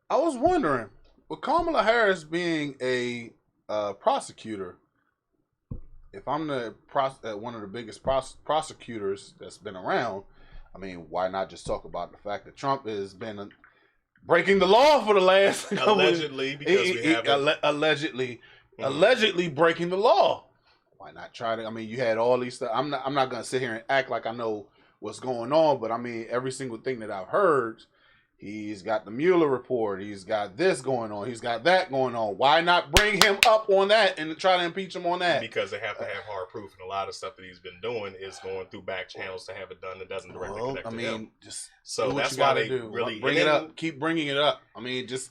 was wondering, with Kamala Harris being a prosecutor, if I'm one of the biggest prosecutors that's been around, I mean, why not just talk about the fact that Trump has been breaking the law for the last allegedly allegedly breaking the law. Why not try to? I mean, you had all these stuff. I'm not gonna sit here and act like I know what's going on, but I mean, every single thing that I've heard, he's got the Mueller report. He's got this going on. He's got that going on. Why not bring him up on that and try to impeach him on that? Because they have to have hard proof, and a lot of stuff that he's been doing is going through back channels to have it done that doesn't directly connect to him. So that's why they really bring it up. Keep bringing it up. I mean, just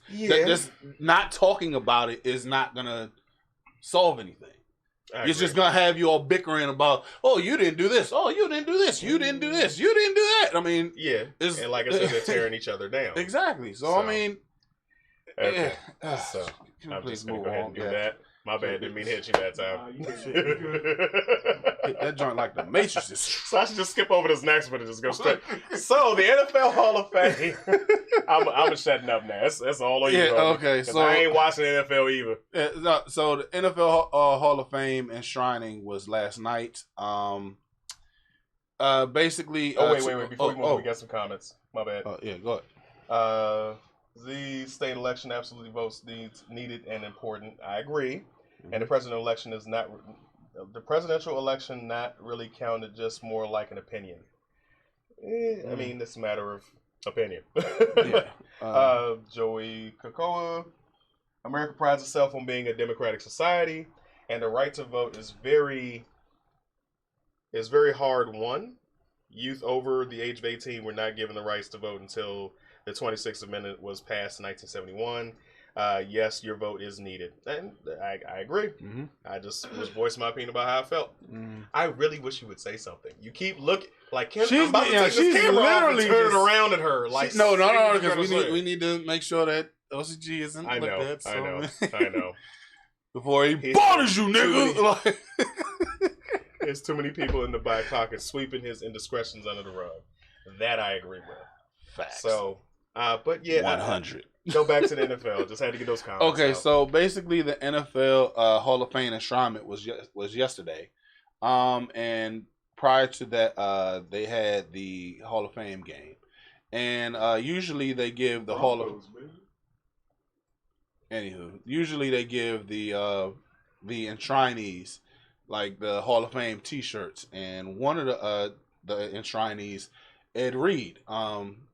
not talking about it is not gonna solve anything. It's just gonna have you all bickering about, oh, you didn't do this, oh, you didn't do this, you didn't do this, you didn't do that. I mean, and like I said, they're tearing each other down. Exactly. So I mean, okay. So I'm just gonna go ahead and do that. My bad, didn't mean to hit you that time. Hit that joint like the Matrix. So I should just skip over this next one and just go straight. So the NFL Hall of Fame. I'm shutting up now. That's all on you. Okay. So I ain't watching the NFL either. So the NFL Hall of Fame enshrining was last night. basically. Oh wait. Before we move, we got some comments. My bad. Yeah, go ahead. The state election absolutely votes needed and important. I agree. Mm-hmm. And the presidential election is not. The presidential election not really counted, just more like an opinion. I mean, it's a matter of opinion. Yeah. Joey Kakoa. America prides itself on being a democratic society, and the right to vote is very hard won. Youth over the age of 18 were not given the rights to vote until the 26th Amendment was passed in 1971. Yes, your vote is needed, and I agree. Mm-hmm. I just was voicing my opinion about how I felt. Mm. I really wish you would say something. You keep looking like Kim. I'm about to take this camera off and turn it around at her. Like no, because we need to make sure that OCG isn't looked at. So. I know. Before he bothers you, nigga. There's too many people in the back pocket sweeping his indiscretions under the rug. That I agree with. Facts. So, but yeah, 100. Go back to the NFL. Just had to get those comments. Okay, out. So basically, the NFL Hall of Fame enshrinement was yesterday, and prior to that, they had the Hall of Fame game, and usually they give the Hall of. Anywho, usually they give the enshrinees like the Hall of Fame T-shirts, and one of the enshrinees, Ed Reed,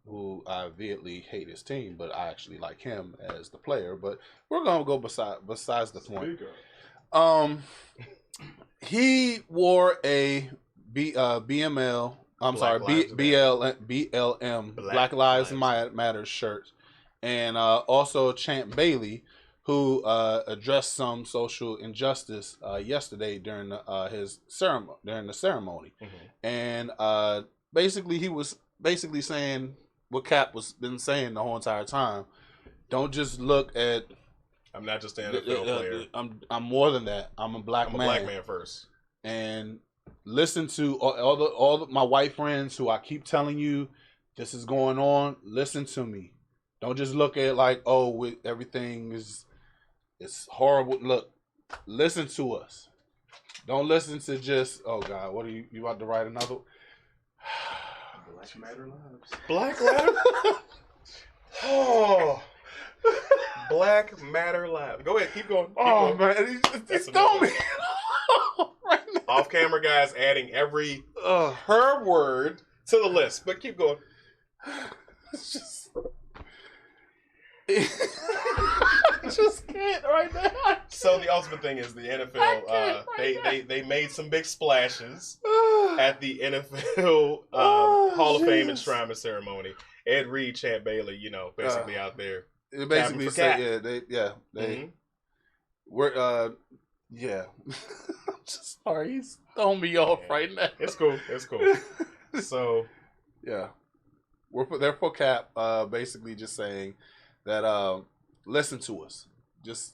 who I vehemently hate his team, but I actually like him as the player. But we're gonna go besides the point. He wore a BLM Black Lives Matter shirt, and also Champ Bailey, who addressed some social injustice yesterday during his ceremony. Mm-hmm. And basically, he was saying what Cap was been saying the whole entire time. Don't just look at. I'm not just an NFL player. I'm more than that. I'm a black man. Black man first. And listen to all my white friends who I keep telling you this is going on. Listen to me. Don't just look at it like, oh, everything is horrible. Look, listen to us. Don't listen to just, oh God, what are you about to write another? Black Matter Lives. Black Matter? Oh. Black Matter Lives. Go ahead, keep going. Keep going. Man, he's throwing me. Right now. Off camera guys adding every her word to the list, but keep going. It's just... I just can't right now. So the ultimate thing is the NFL. They made some big splashes at the NFL Hall of Fame enshrinement ceremony. Ed Reed, Champ Bailey, basically out there. It basically said, we're I'm just sorry, he's throwing me off right now. It's cool. So yeah, they're for Cap, basically just saying that listen to us. Just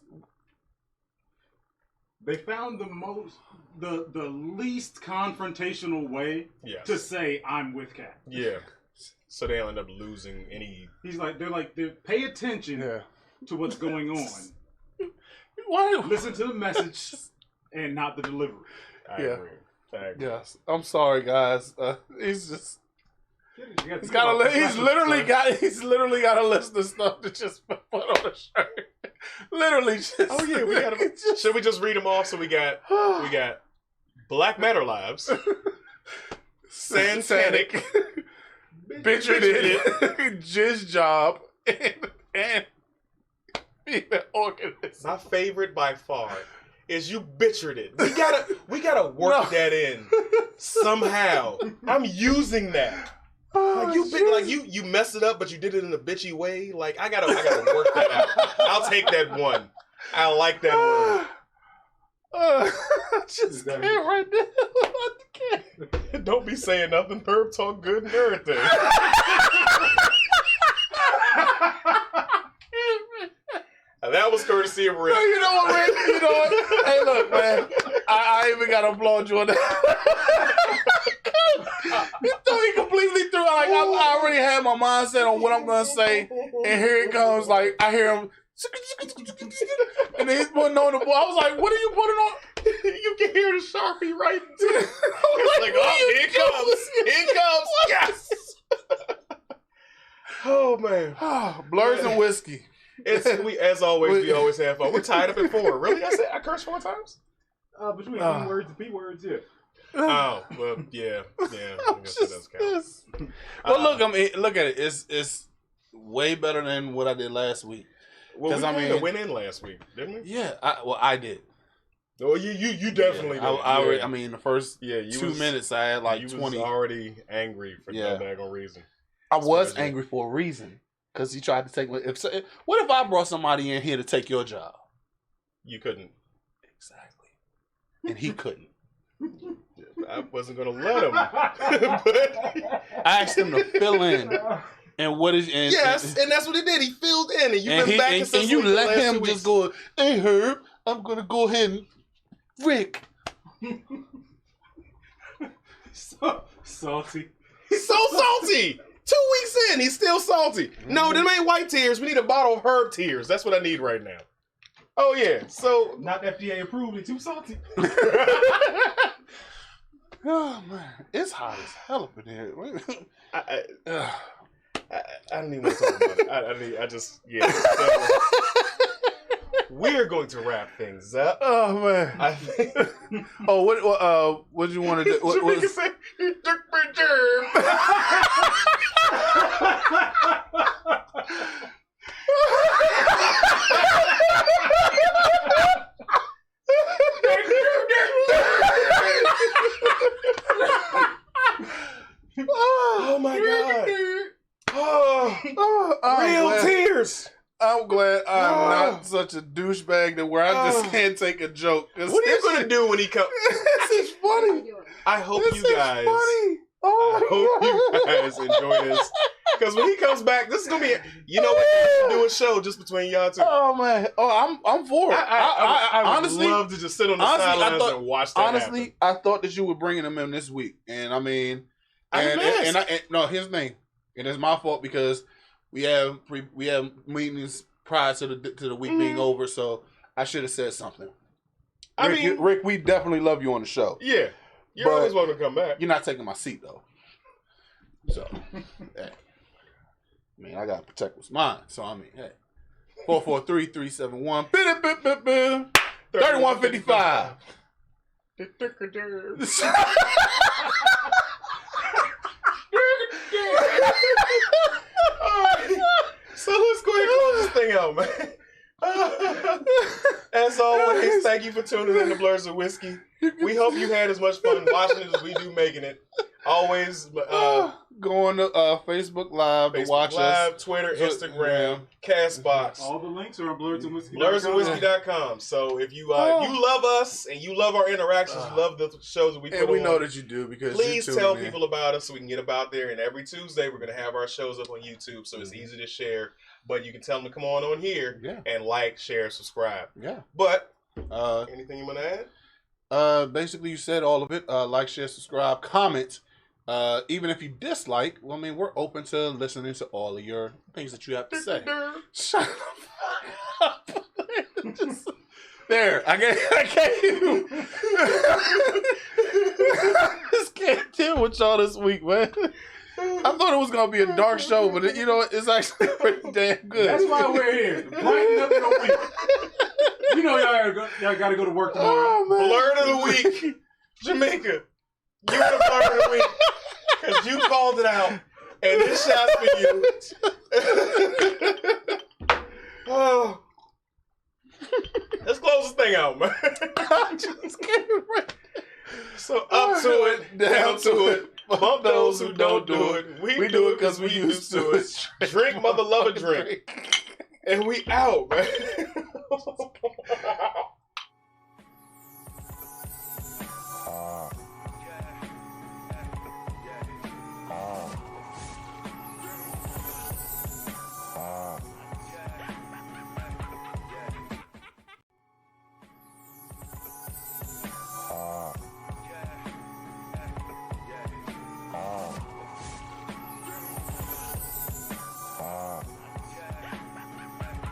they found the least confrontational way to say I'm with Cap. Yeah. So they'll end up losing any. They're like pay attention to what's going on. Why? Listen to the message and not the delivery. I agree. Yes, I'm sorry, guys. He's just. He's literally got a list of stuff to just put on a shirt. Literally just. Oh yeah, we got. Should we just read them off? So we got Black Matter Lives, Santanic, Bitched It, Jizz Job, and Organist. My favorite by far is you bitchered it. We gotta work that in somehow. I'm using that. You messed it up, but you did it in a bitchy way. Like I gotta work that out. I'll take that one. I like that one. I just can't right now. I can't. Don't be saying nothing. Herb talk good and everything. That was courtesy of Rick. You know what, Rick? You know what? Hey, look, man. I even got to applaud you on that. He completely threw. Like I already had my mindset on what I'm gonna say, and here it comes. Like I hear him, and then he's putting on the ball. I was like, "What are you putting on?" You can hear the Sharpie right there. It's like, oh, here it comes. Yes. Oh man. Blurs and whiskey. As always, we always have fun. We're tied up at 4. Really? I cursed 4 times? Between N words and P words, yeah. Oh, well, yeah. I guess that does count. Well, look at it. It's way better than what I did last week. Well, we went in last week, didn't we? Yeah. I did. Oh, you definitely did. I mean, the first 2 minutes, I had like 20. You was already angry for no daggone reason. I was angry for a reason. Because he tried to take... what if I brought somebody in here to take your job? You couldn't. Exactly. And he couldn't. I wasn't going to let him. But I asked him to fill in. And what is... And that's what he did. He filled in. And you've been back and you let him just go, hey, Herb, I'm going to go ahead and... Rick. So salty. So salty. 2 weeks in, he's still salty. No, them ain't white tears. We need a bottle of herb tears. That's what I need right now. Oh, yeah. So... Not FDA approved. He's too salty. Oh, man. It's hot as hell up in here. I don't even want to talk about it. I just... Yeah. So, we're going to wrap things up. Oh, man. I think... What did you want to do? What say? You took my germ. Oh my God. Real tears. I'm glad I'm not such a douchebag that where I just can't take a joke. What are you going to do when he comes? This is funny. I hope you guys... I hope you guys enjoy this. Because when he comes back, this is going to be... You know what? We should do a show just between y'all two. Oh, man. Oh, I'm for it. I honestly would love to just sit on the sidelines and watch that happen. I thought that you were bringing him in this week. And I mean... No, here's the thing. It is my fault because we have meetings prior to the week being over, so I should have said something. Rick, we definitely love you on the show. Yeah. You're always welcome to come back. You're not taking my seat, though. So, hey. I mean, I got to protect what's mine. So, I mean, hey. 443-371. 3155. So let's go ahead and close this thing out, man. As always, thank you for tuning in to Blurs of Whiskey. We hope you had as much fun watching it as we do making it. Always go on to Facebook Live to watch us. Twitter, Instagram, Castbox. All the links are on blursandwhiskey.com. Blursandwhiskey.com. So if you love us and you love our interactions, you love the shows that we put on. And we know that you do because please tell people about us so we can get them out there. And every Tuesday we're going to have our shows up on YouTube, so it's easy to share. But you can tell them to come on here and like, share, subscribe. Yeah. But anything you want to add? Basically, you said all of it. Like, share, subscribe, comment. Even if you dislike, well, I mean, we're open to listening to all of your things that you have to say. Shut the fuck up. There, I can't even. I just can't deal with y'all this week, man. I thought it was going to be a dark show, but it's actually pretty damn good. That's why we're here. Brighten up the week. You know y'all got to go to work tomorrow. Oh, man. Blur of the week, Jamaica. You're the blur of the week because you called it out, and this shot's for you. Oh, let's close this thing out, man. I just can't remember. So up to it, down to it. Bump those who don't do it. We do it because we used to it. Drink, mother, love a drink. And we out, man.